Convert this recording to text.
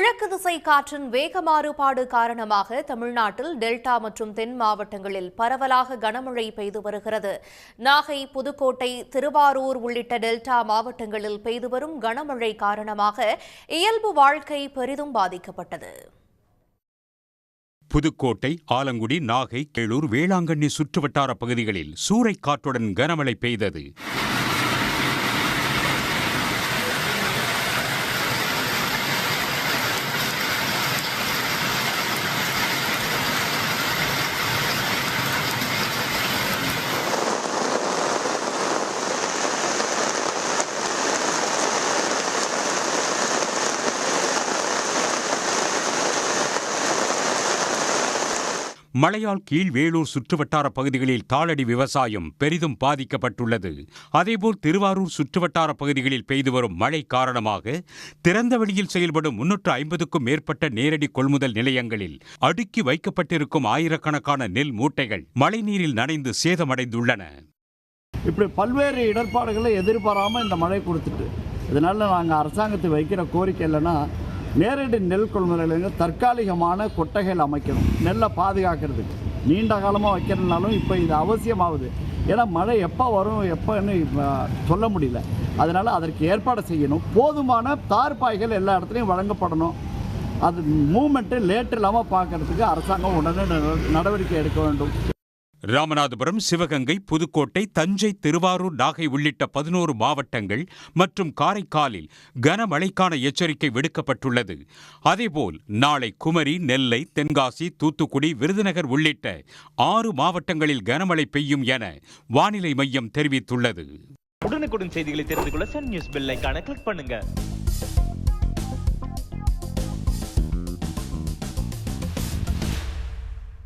கிழக்கு திசை காற்றின் வேக மாறுபாடு காரணமாக தமிழ்நாட்டில் டெல்டா மற்றும் தென் மாவட்டங்களில் பரவலாக கனமழை பெய்து வருகிறது. நாகை, புதுக்கோட்டை, திருவாரூர் உள்ளிட்ட டெல்டா மாவட்டங்களில் பெய்து வரும் கனமழை காரணமாக இயல்பு வாழ்க்கை பெரிதும் பாதிக்கப்பட்டது. புதுக்கோட்டை, ஆலங்குடி, நாகை, கேளூர், வேளாங்கண்ணி சுற்றுவட்டார பகுதிகளில் சூறைக்காற்றுடன் கனமழை பெய்தது. மழையால் கீழ்வேளூர் சுற்றுவட்டார பகுதிகளில் தாளடி விவசாயம் பெரிதும் பாதிக்கப்பட்டுள்ளது. அதேபோல் திருவாரூர் சுற்றுவட்டார பகுதிகளில் பெய்து வரும் மழை காரணமாக திறந்த வெளியில் செயல்படும் 350க்கும் மேற்பட்ட நேரடி கொள்முதல் நிலையங்களில் அடுக்கி வைக்கப்பட்டிருக்கும் ஆயிரக்கணக்கான நெல் மூட்டைகள் மழைநீரில் நனைந்து சேதமடைந்துள்ளன. இப்படி பல்வேறு இடர்பாடுகளை எதிர்பாராமல் இந்த மழை கொடுத்துட்டு, இதனால் நாங்கள் அரசாங்கத்தை வைக்கிற கோரிக்கை இல்லைன்னா நேரடி நெல் கொள்முதல் தற்காலிகமான கொட்டகைகள் அமைக்கணும். நெல்லை பாதுகாக்கிறதுக்கு நீண்ட காலமாக வைக்கிறதுனாலும் இப்போ இது அவசியமாகுது. ஏன்னா மழை எப்போ வரும் எப்போன்னு சொல்ல முடியல. அதனால் அதற்கு ஏற்பாடு செய்யணும். போதுமான தார்பாய்கள் எல்லா இடத்துலையும் வழங்கப்படணும். அது மூமெண்ட்டு லேட் இல்லாமல் பார்க்கறதுக்கு அரசாங்கம் உடனே நடவடிக்கை எடுக்க வேண்டும். ராமநாதபுரம், சிவகங்கை, புதுக்கோட்டை, தஞ்சை, திருவாரூர், நாகை உள்ளிட்ட 11 மாவட்டங்கள் மற்றும் காரைக்காலில் கனமழைக்கான எச்சரிக்கை விடுக்கப்பட்டுள்ளது. அதேபோல் நாளை குமரி, நெல்லை, தென்காசி, தூத்துக்குடி, விருதுநகர் உள்ளிட்ட 6 மாவட்டங்களில் கனமழை பெய்யும் என வானிலை மையம் தெரிவித்துள்ளது. உடனுக்குடன் செய்திகளை தெரிந்து கொள்ள சன் நியூஸ் பெல் ஐகானை கிளிக் பண்ணுங்க.